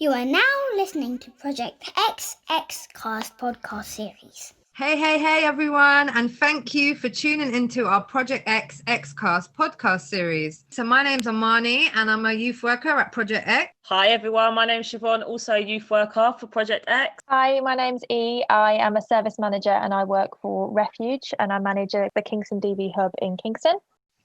You are now listening to Project Xcast podcast series. Hey, everyone, and thank you for tuning into our Project Xcast podcast series. So my name's Amani, and I'm a youth worker at Project X. Hi, everyone. My name's Siobhan, also a youth worker for Project X. Hi, my name's E. I am a service manager and I work for Refuge, and I manage the Kingston DV hub in Kingston.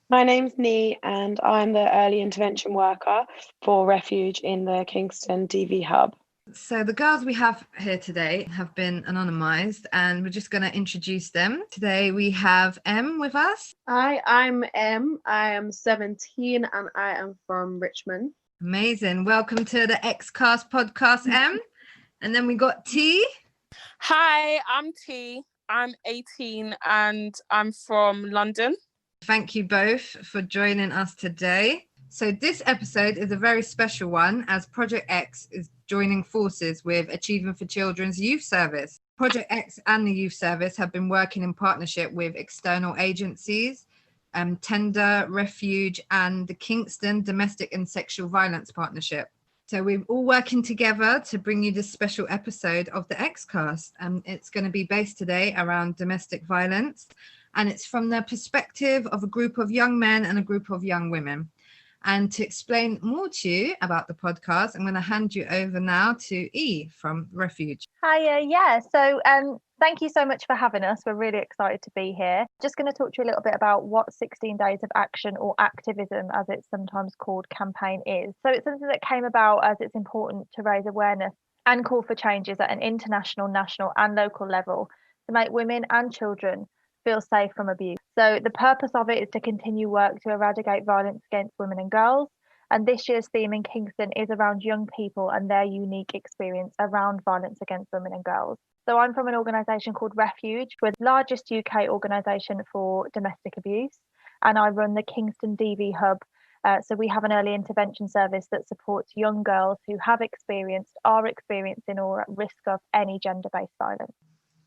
My name's Nee, and I'm the early intervention worker for Refuge in the Kingston DV hub. So the girls we have here today have been anonymised, and we're just going to introduce them. Today we have M with us. Hi, I'm M. I am 17 and I am from Richmond. Amazing. Welcome to the Xcast podcast, M. And then we got T. Hi, I'm T. I'm 18 and I'm from London. Thank you both for joining us today. So this episode is a very special one, as Project X is joining forces with Achieving for Children's Youth Service. Project X and the Youth Service have been working in partnership with external agencies, Tender, Refuge, and the Kingston Domestic and Sexual Violence Partnership. So we're all working together to bring you this special episode of the Xcast. It's going to be based today around domestic violence, and it's from the perspective of a group of young men and a group of young women. And to explain more to you about the podcast, I'm going to hand you over now to E from Refuge. Hi, so thank you so much for having us. We're really excited to be here. Just going to talk to you a little bit about what 16 Days of Action, or Activism as it's sometimes called, campaign is. So it's something that came about as it's important to raise awareness and call for changes at an international, national and local level to make women and children feel safe from abuse. So the purpose of it is to continue work to eradicate violence against women and girls. And this year's theme in Kingston is around young people and their unique experience around violence against women and girls. So I'm from an organisation called Refuge, we're the largest UK organisation for domestic abuse, and I run the Kingston DV hub. So we have an early intervention service that supports young girls who have experienced, are experiencing, or at risk of any gender-based violence.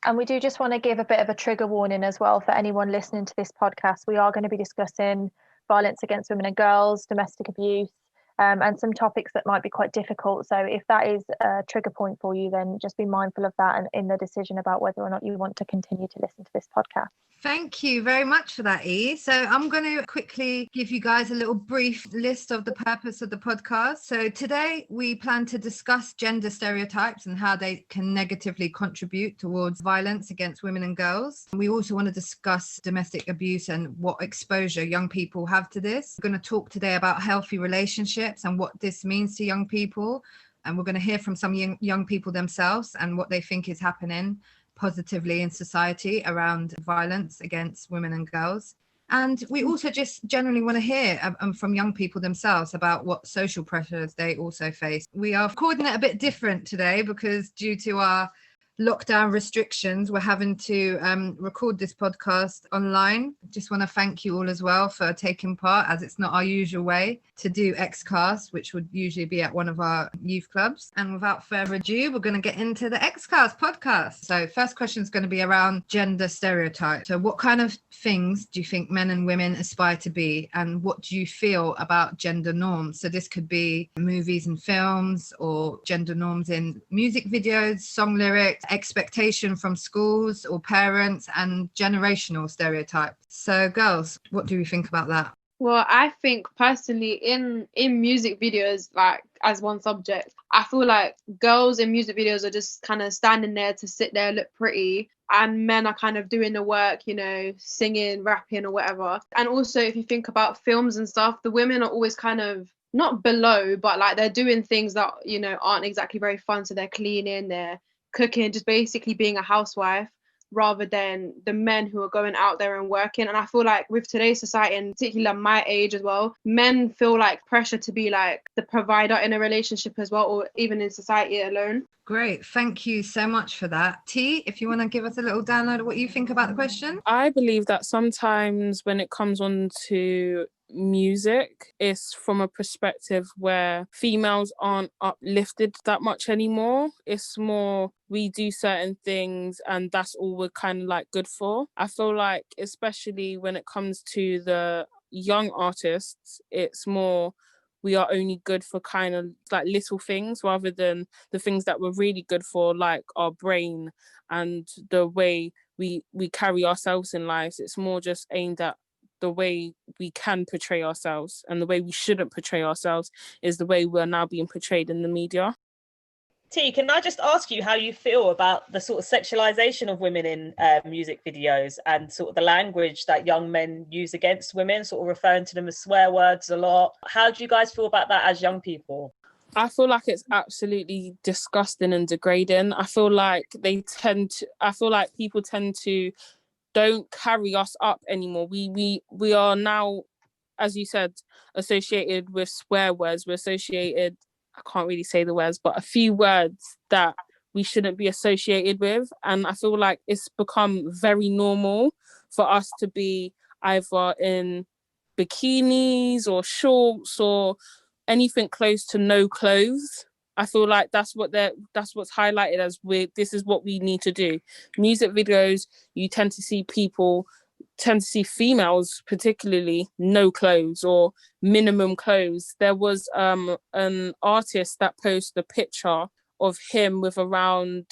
And we do just want to give a bit of a trigger warning as well for anyone listening to this podcast. We are going to be discussing violence against women and girls, domestic abuse, and some topics that might be quite difficult. So if that is a trigger point for you, then just be mindful of that and in the decision about whether or not you want to continue to listen to this podcast. Thank you very much for that, E. So I'm going to quickly give you guys a little brief list of the purpose of the podcast. So today we plan to discuss gender stereotypes and how they can negatively contribute towards violence against women and girls. We also want to discuss domestic abuse and what exposure young people have to this. We're going to talk today about healthy relationships and what this means to young people. And we're going to hear from some young people themselves and what they think is happening positively in society around violence against women and girls. And we also just generally want to hear from young people themselves about what social pressures they also face. We are recording it a bit different today because due to our lockdown restrictions, we're having to record this podcast online. Just want to thank you all as well for taking part, as it's not our usual way to do Xcast, which would usually be at one of our youth clubs. And without further ado, we're going to get into the Xcast podcast. So first question is going to be around gender stereotypes. So what kind of things do you think men and women aspire to be, and what do you feel about gender norms? So this could be movies and films, or gender norms in music videos, song lyrics, expectation from schools or parents, and generational stereotypes. So girls, what do you think about that? Well, I think personally in music videos, like as one subject, I feel like girls in music videos are just kind of standing there to sit there, look pretty, and men are kind of doing the work, you know, singing, rapping or whatever. And also if you think about films and stuff, the women are always kind of not below, but like they're doing things that, you know, aren't exactly very fun. So they're cleaning, they're cooking, just basically being a housewife, rather than the men who are going out there and working. And I feel like with today's society, and particularly my age as well, men feel like pressure to be like the provider in a relationship as well, or even in society alone. Great, thank you so much for that. T, if you want to give us a little download of what you think about the question. I believe that sometimes when it comes on to music, it's from a perspective where females aren't uplifted that much anymore. It's more we do certain things and that's all we're kind of like good for. I feel like especially when it comes to the young artists, it's more we are only good for kind of like little things rather than the things that we're really good for, like our brain and the way we carry ourselves in life. It's more just aimed at the way we can portray ourselves, and the way we shouldn't portray ourselves is the way we're now being portrayed in the media. T, can I just ask you how you feel about the sort of sexualization of women in music videos and sort of the language that young men use against women, sort of referring to them as swear words a lot? How do you guys feel about that as young people? I feel like it's absolutely disgusting and degrading. I feel like people tend to don't carry us up anymore. We are now, as you said, associated with swear words. We're associated, I can't really say the words, but a few words that we shouldn't be associated with. And I feel like it's become very normal for us to be either in bikinis or shorts or anything close to no clothes. I feel like that's what's highlighted as this is what we need to do. Music videos, you tend to see females particularly no clothes or minimum clothes. There was an artist that posted a picture of him with around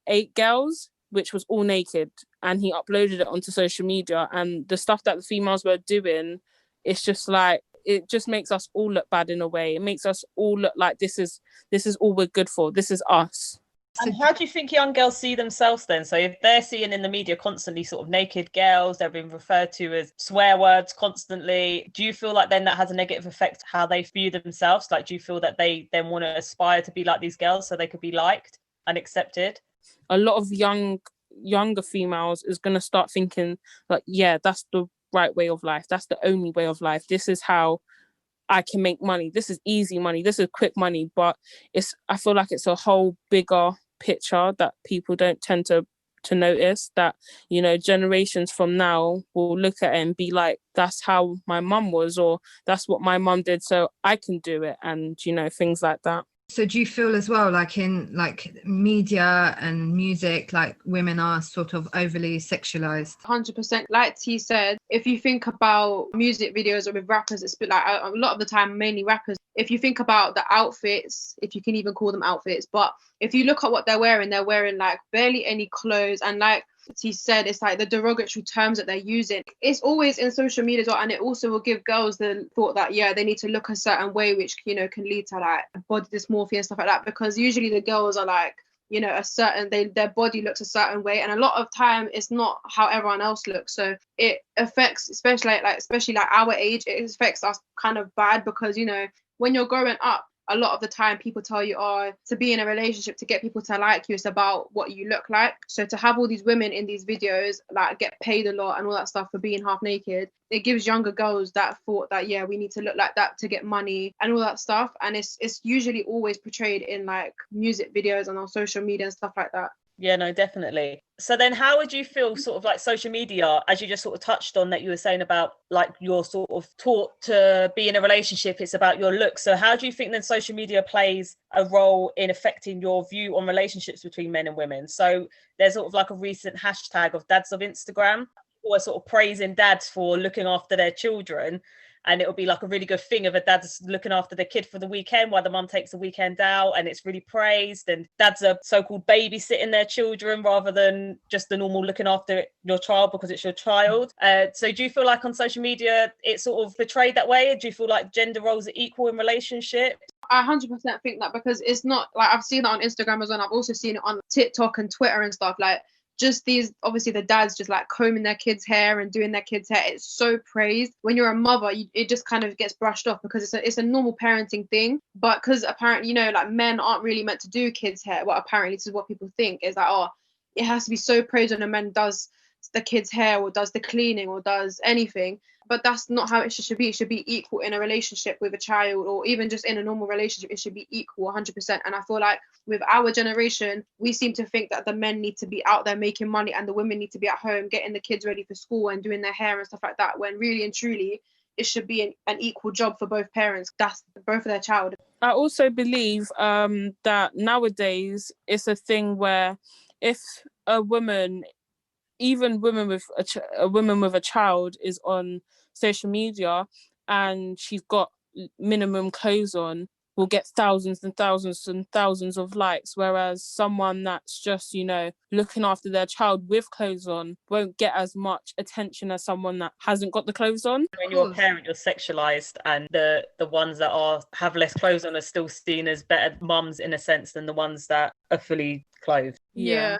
8 girls, which was all naked, and he uploaded it onto social media. And the stuff that the females were doing, it's just like, it just makes us all look bad in a way. It makes us all look like this is all we're good for. This is us. And how do you think young girls see themselves then? So if they're seeing in the media constantly sort of naked girls, they're being referred to as swear words constantly, do you feel like then that has a negative effect how they view themselves? Like, do you feel that they then want to aspire to be like these girls so they could be liked and accepted? A lot of younger females is going to start thinking like, yeah, that's the right way of life. That's the only way of life. This is how I can make money. This is easy money. This is quick money. But I feel like it's a whole bigger picture that people don't tend to notice, that, you know, generations from now will look at it and be like, that's how my mum was, or that's what my mum did, so I can do it, and, you know, things like that. So do you feel as well, like in like media and music, like women are sort of overly sexualized? 100%. Like T said, if you think about music videos or with rappers, it's like a lot of the time, mainly rappers, if you think about the outfits, if you can even call them outfits, but if you look at what they're wearing like barely any clothes. And like T said, it's like the derogatory terms that they're using. It's always in social media as well, and it also will give girls the thought that, yeah, they need to look a certain way, which, you know, can lead to like body dysmorphia and stuff like that, because usually the girls are like, you know, their body looks a certain way, and a lot of time it's not how everyone else looks. So it affects, especially like our age, it affects us kind of bad, because, you know, when you're growing up, a lot of the time people tell you, oh, to be in a relationship, to get people to like you, it's about what you look like. So to have all these women in these videos like get paid a lot and all that stuff for being half naked, it gives younger girls that thought that, yeah, we need to look like that to get money and all that stuff. And it's usually always portrayed in like music videos and on social media and stuff like that. Yeah, no, definitely. So then how would you feel sort of like social media, as you just sort of touched on that you were saying about like you're sort of taught to be in a relationship, it's about your looks. So how do you think then social media plays a role in affecting your view on relationships between men and women? So there's sort of like a recent hashtag of dads of Instagram, who are sort of praising dads for looking after their children. And it'll be like a really good thing of a dad's looking after the kid for the weekend while the mum takes the weekend out, and it's really praised. And dads are so-called babysitting their children rather than just the normal looking after your child because it's your child. So do you feel like on social media it's sort of portrayed that way? Do you feel like gender roles are equal in relationships? I 100% think that, because it's not like, I've seen it on Instagram as well. I've also seen it on TikTok and Twitter and stuff. Like, just these, obviously the dads just like combing their kids' hair and doing their kids' hair. It's so praised. When you're a mother, it just kind of gets brushed off because it's a normal parenting thing. But because apparently, you know, like men aren't really meant to do kids' hair. Well, apparently this is what people think, is like, oh, it has to be so praised when a man does the kids' hair or does the cleaning or does anything. But that's not how it should be. It should be equal in a relationship with a child, or even just in a normal relationship. It should be equal 100%. And I feel like with our generation, we seem to think that the men need to be out there making money and the women need to be at home getting the kids ready for school and doing their hair and stuff like that, when really and truly it should be an equal job for both parents. That's both of their child. I also believe that nowadays it's a thing where if a woman, even women with a woman with a child, is on social media and she's got minimum clothes on will get thousands and thousands and thousands of likes, whereas someone that's just, you know, looking after their child with clothes on won't get as much attention as someone that hasn't got the clothes on. When you're a parent, you're sexualized, and the ones that have less clothes on are still seen as better mums in a sense than the ones that are fully clothed. Yeah.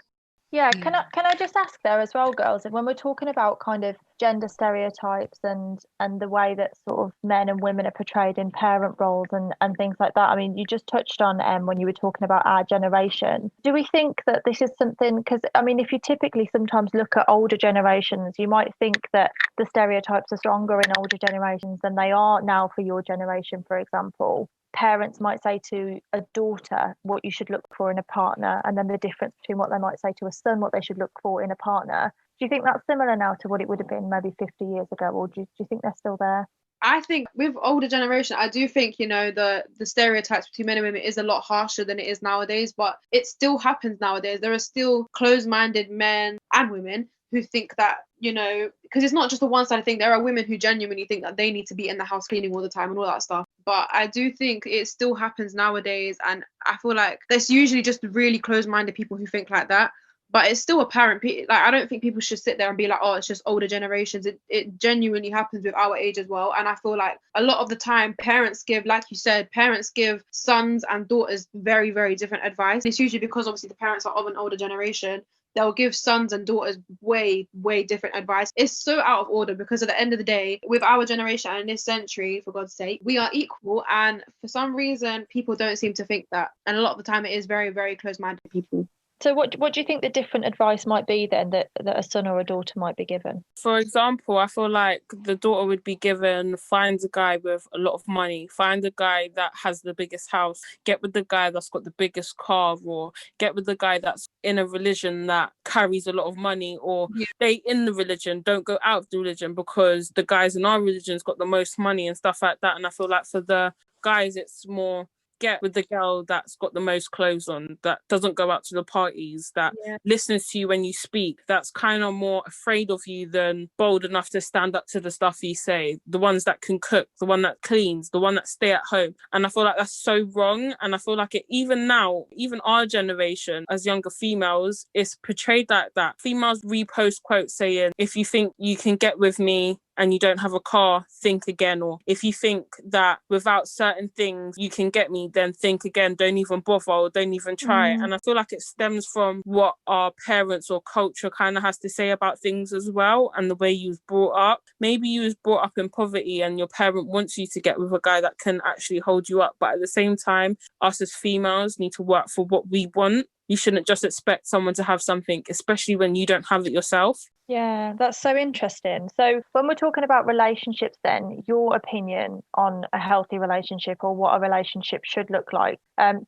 Yeah, can I just ask there as well, girls, and when we're talking about kind of gender stereotypes and the way that sort of men and women are portrayed in parent roles and things like that, I mean, you just touched on when you were talking about our generation. Do we think that this is something, because I mean, if you typically sometimes look at older generations, you might think that the stereotypes are stronger in older generations than they are now for your generation, for example. Parents might say to a daughter what you should look for in a partner, and then the difference between what they might say to a son, what they should look for in a partner. Do you think that's similar now to what it would have been maybe 50 years ago, or do you think they're still there? I think with older generation, I do think, you know, the stereotypes between men and women is a lot harsher than it is nowadays, but it still happens nowadays. There are still closed-minded men and women who think that, you know, because it's not just a one-sided thing. There are women who genuinely think that they need to be in the house cleaning all the time and all that stuff. But I do think it still happens nowadays, and I feel like there's usually just really closed-minded people who think like that. But it's still apparent. Like, I don't think people should sit there and be like, oh, it's just older generations. It genuinely happens with our age as well. And I feel like a lot of the time parents give, like you said, parents give sons and daughters very, very different advice. It's usually because obviously the parents are of an older generation. They'll give sons and daughters way, way different advice. It's so out of order, because at the end of the day, with our generation and in this century, for God's sake, we are equal. And for some reason, people don't seem to think that. And a lot of the time it is very, very close-minded people. So what do you think the different advice might be then that a son or a daughter might be given? For example, I feel like the daughter would be given, find a guy with a lot of money, find a guy that has the biggest house, get with the guy that's got the biggest car, or get with the guy that's in a religion that carries a lot of money, or stay in the religion, don't go out of the religion because the guys in our religion's got the most money and stuff like that. And I feel like for the guys, it's more get with the girl that's got the most clothes on, that doesn't go out to the parties, that listens to you when you speak, that's kind of more afraid of you than bold enough to stand up to the stuff you say, the ones that can cook, the one that cleans, the one that stay at home. And I feel like that's so wrong. And I feel like it, even now, even our generation as younger females, it's portrayed like that. Females repost quotes saying, if you think you can get with me and you don't have a car, think again. Or if you think that without certain things you can get me, then think again. Don't even bother, or don't even try. And I feel like it stems from what our parents or culture kind of has to say about things as well, and the way you was brought up. Maybe you was brought up in poverty and your parent wants you to get with a guy that can actually hold you up. But at the same time, us as females need to work for what we want. You shouldn't just expect someone to have something, especially when you don't have it yourself. Yeah, that's so interesting. So when we're talking about relationships then, your opinion on a healthy relationship or what a relationship should look like.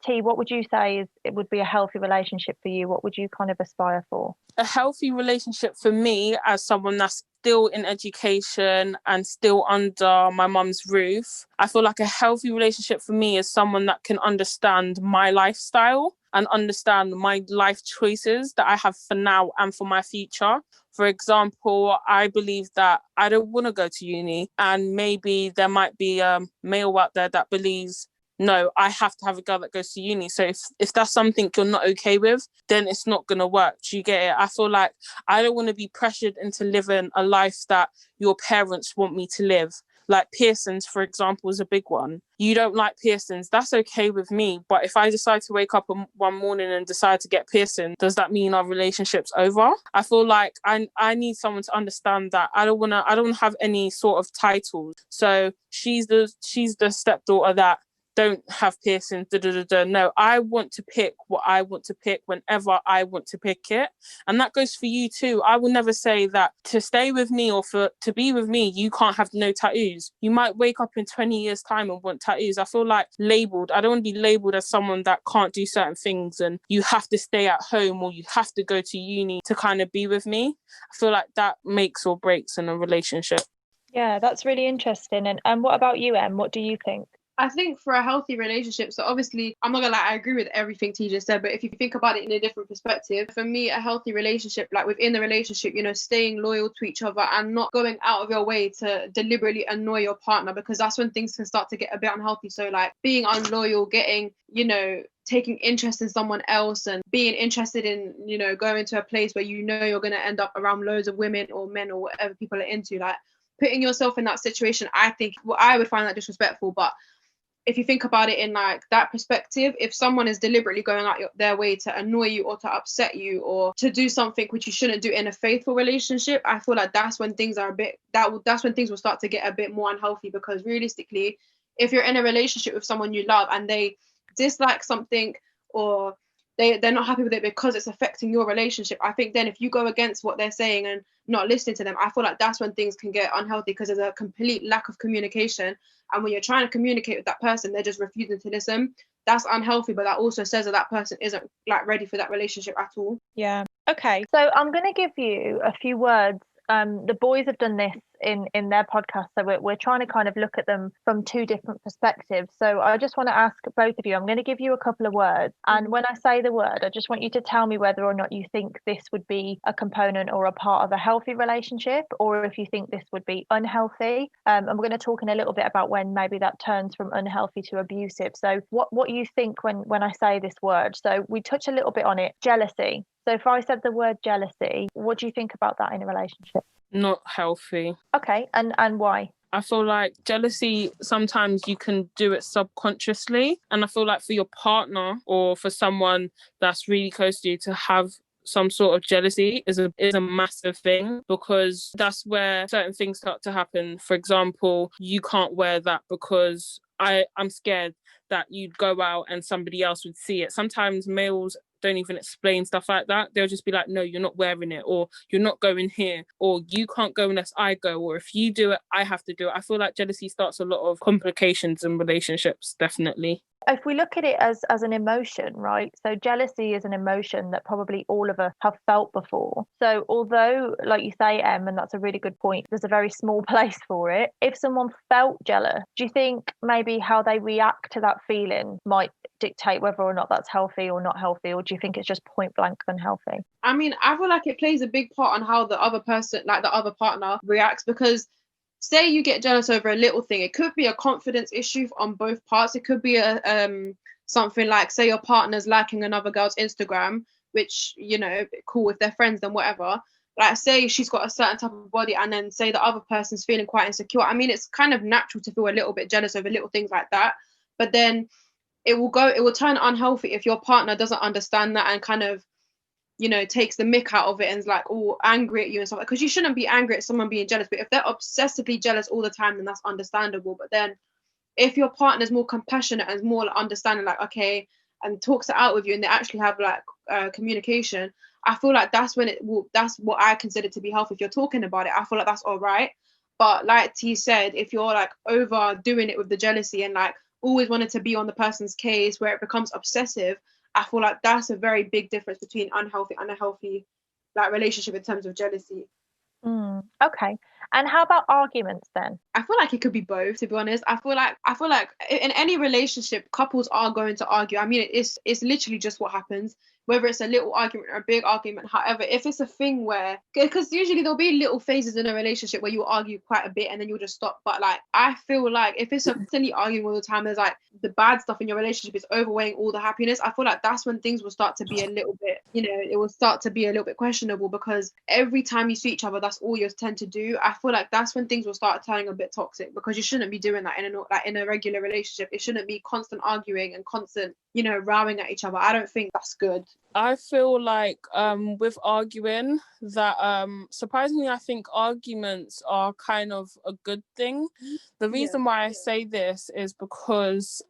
T, what would you say it would be a healthy relationship for you? What would you kind of aspire for? A healthy relationship for me, as someone that's still in education and still under my mum's roof, I feel like a healthy relationship for me is someone that can understand my lifestyle and understand my life choices that I have for now and for my future. For example, I believe that I don't want to go to uni, and maybe there might be a male out there that believes, no, I have to have a girl that goes to uni. So if that's something you're not okay with, then it's not going to work. Do you get it? I feel like I don't want to be pressured into living a life that your parents want me to live. Like piercings, for example, is a big one. You don't like piercings, that's okay with me. But if I decide to wake up one morning and decide to get piercing, does that mean our relationship's over? I feel like I need someone to understand that I don't want to have any sort of titles. So she's the stepdaughter that don't have piercings, No, I want to pick what I want to pick whenever I want to pick it. And that goes for you too. I will never say that to stay with me or to be with me, you can't have no tattoos. You might wake up in 20 years' time and want tattoos. I feel like labelled. I don't want to be labelled as someone that can't do certain things and you have to stay at home or you have to go to uni to kind of be with me. I feel like that makes or breaks in a relationship. Yeah, that's really interesting. And what about you, Em? What do you think? I think for a healthy relationship, so obviously, I'm not gonna lie, I agree with everything T just said, but if you think about it in a different perspective, for me, a healthy relationship, like within the relationship, staying loyal to each other and not going out of your way to deliberately annoy your partner, because that's when things can start to get a bit unhealthy. So, like, being unloyal, getting, taking interest in someone else and being interested in, going to a place where you're going to end up around loads of women or men or whatever people are into, like, putting yourself in that situation, I think, well, I would find that disrespectful. But if you think about it in like that perspective, if someone is deliberately going out their way to annoy you or to upset you or to do something which you shouldn't do in a faithful relationship, I feel like that's when things are that's when things will start to get a bit more unhealthy. Because realistically, if you're in a relationship with someone you love and they dislike something, or they're not happy with it because it's affecting your relationship, I think then if you go against what they're saying and not listening to them, I feel like that's when things can get unhealthy, because there's a complete lack of communication. And when you're trying to communicate with that person, they're just refusing to listen. That's unhealthy, but that also says that person isn't like ready for that relationship at all. Yeah. Okay. So I'm going to give you a few words. The boys have done this in their podcast, so we're trying to kind of look at them from two different perspectives. So I just want to ask both of you, I'm going to give you a couple of words, and when I say the word, I just want you to tell me whether or not you think this would be a component or a part of a healthy relationship, or if you think this would be unhealthy. And we're going to talk in a little bit about when maybe that turns from unhealthy to abusive. So what you think when I say this word. So we touch a little bit on it. Jealousy. So if I said the word jealousy, what do you think about that in a relationship? Not healthy. Okay, and why? I feel like jealousy, sometimes you can do it subconsciously. And I feel like for your partner or for someone that's really close to you to have some sort of jealousy is a massive thing, because that's where certain things start to happen. For example, you can't wear that because I'm scared that you'd go out and somebody else would see it. Sometimes males don't even explain stuff like that. They'll just be like, no, you're not wearing it, or you're not going here, or you can't go unless I go, or if you do it, I have to do it. I feel like jealousy starts a lot of complications in relationships, definitely. If we look at it as an emotion, right? So jealousy is an emotion that probably all of us have felt before. So although, like you say, Em, and that's a really good point, there's a very small place for it. If someone felt jealous, do you think maybe how they react to that feeling might dictate whether or not that's healthy or not healthy? Or do you think it's just point blank unhealthy? I mean, I feel like it plays a big part on how the other person, like the other partner, reacts. Because say you get jealous over a little thing, it could be a confidence issue on both parts. It could be a something like, say your partner's liking another girl's Instagram, which, cool, if they're friends, then whatever. Like, say she's got a certain type of body, and then say the other person's feeling quite insecure. I mean, it's kind of natural to feel a little bit jealous over little things like that. But then it will turn unhealthy if your partner doesn't understand that and kind of, takes the mick out of it and is like, oh, angry at you and stuff. Because you shouldn't be angry at someone being jealous. But if they're obsessively jealous all the time, then that's understandable. But then if your partner's more compassionate and more understanding, like, okay, and talks it out with you, and they actually have like communication, I feel like that's when that's what I consider to be healthy. If you're talking about it, I feel like that's all right. But like T said, if you're like overdoing it with the jealousy and like always wanting to be on the person's case where it becomes obsessive, I feel like that's a very big difference between unhealthy and a healthy like relationship in terms of jealousy. Okay. And how about arguments then? I feel like it could be both, to be honest. I feel like in any relationship, couples are going to argue. I mean, it's literally just what happens, whether it's a little argument or a big argument. However, if it's a thing where, because usually there'll be little phases in a relationship where you argue quite a bit and then you'll just stop. But like, I feel like if it's constantly arguing all the time, there's like the bad stuff in your relationship is overweighing all the happiness. I feel like that's when things will start to be a little bit, it will start to be a little bit questionable, because every time you see each other, that's all you tend to do. I feel like that's when things will start turning a bit toxic, because you shouldn't be doing that in a regular relationship. It shouldn't be constant arguing and constant, rowing at each other. I don't think that's good. I feel like with arguing that surprisingly, I think arguments are kind of a good thing. The reason why I say this is because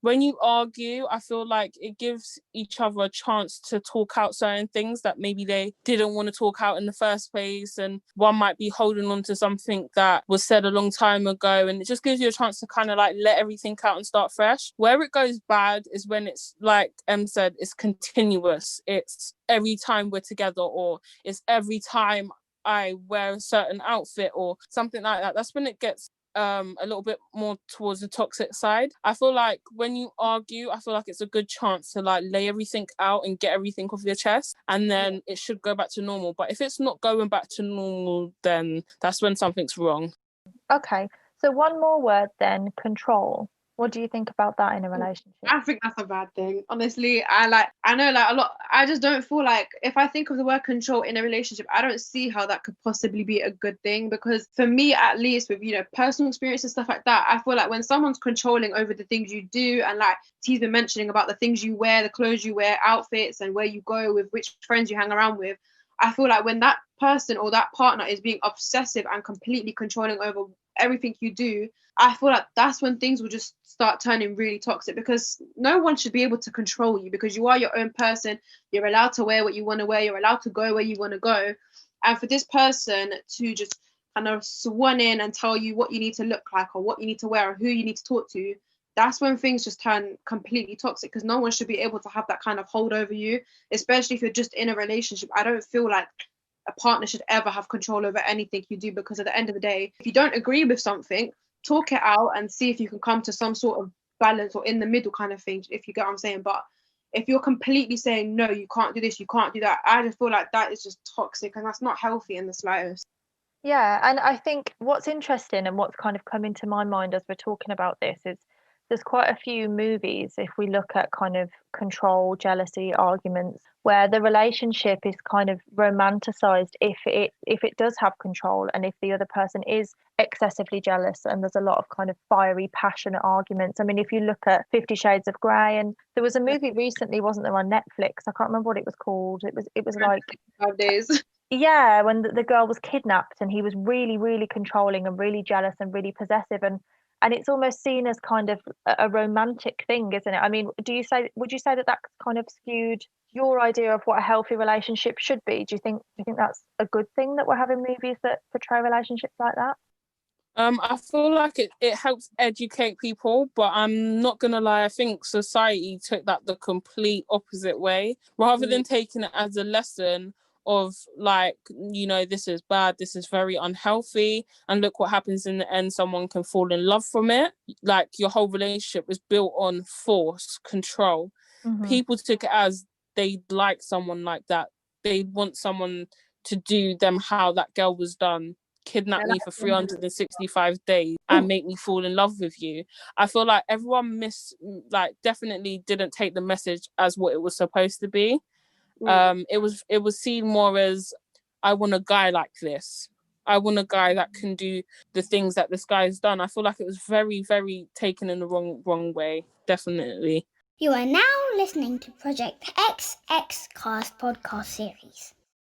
when you argue, I feel like it gives each other a chance to talk out certain things that maybe they didn't want to talk out in the first place. And one might be holding on to something that was said a long time ago. And it just gives you a chance to kind of like let everything out and start fresh. Where it goes bad is when it's, like Em said, it's continuous. It's every time we're together, or it's every time I wear a certain outfit or something like that. That's when it gets a little bit more towards the toxic side. I feel like when you argue, I feel like it's a good chance to like lay everything out and get everything off your chest, and then it should go back to normal. But if it's not going back to normal, then that's when something's wrong. Okay, so one more word then, control. What do you think about that in a relationship? I think that's a bad thing. Honestly, I know like a lot. I just don't feel like, if I think of the word control in a relationship, I don't see how that could possibly be a good thing. Because for me, at least, with personal experience and stuff like that, I feel like when someone's controlling over the things you do, and like T's been mentioning about the things you wear, the clothes you wear, outfits, and where you go, with which friends you hang around with, I feel like when that person or that partner is being obsessive and completely controlling over everything you do, I feel like that's when things will just start turning really toxic, because no one should be able to control you, because you are your own person. You're allowed to wear what you want to wear. You're allowed to go where you want to go. And for this person to just kind of swan in and tell you what you need to look like, or what you need to wear, or who you need to talk to, that's when things just turn completely toxic, because no one should be able to have that kind of hold over you, especially if you're just in a relationship. I don't feel like a partner should ever have control over anything you do, because at the end of the day, if you don't agree with something, talk it out and see if you can come to some sort of balance or in the middle kind of thing, if you get what I'm saying. But if you're completely saying, no, you can't do this, you can't do that, I just feel like that is just toxic, and that's not healthy in the slightest. Yeah, and I think what's interesting and what's kind of come into my mind as we're talking about this is there's quite a few movies, if we look at kind of control, jealousy, arguments, where the relationship is kind of romanticized if it does have control, and if the other person is excessively jealous, and there's a lot of kind of fiery, passionate arguments. I mean, if you look at 50 Shades of Grey, and there was a movie recently, wasn't there, on Netflix? I can't remember what it was called. It was like 5 days. Yeah, when the girl was kidnapped, and he was really, really controlling and really jealous and really possessive, and it's almost seen as kind of a romantic thing, isn't it? I mean, would you say that that's kind of skewed your idea of what a healthy relationship should be? Do you think that's a good thing that we're having movies that portray relationships like that? I feel like it helps educate people, but I'm not gonna lie, I think society took that the complete opposite way. Rather than taking it as a lesson of like, this is bad, this is very unhealthy, and look what happens in the end, someone can fall in love from it. Like, your whole relationship was built on force, control. People took it as they like someone like that. They want someone to do them how that girl was done. Kidnap me for 365 days and make me fall in love with you. I feel like everyone definitely didn't take the message as what it was supposed to be. It was seen more as, I want a guy like this. I want a guy that can do the things that this guy's done. I feel like it was very, very taken in the wrong way. Definitely. You are now listening to Project XX Cast podcast series.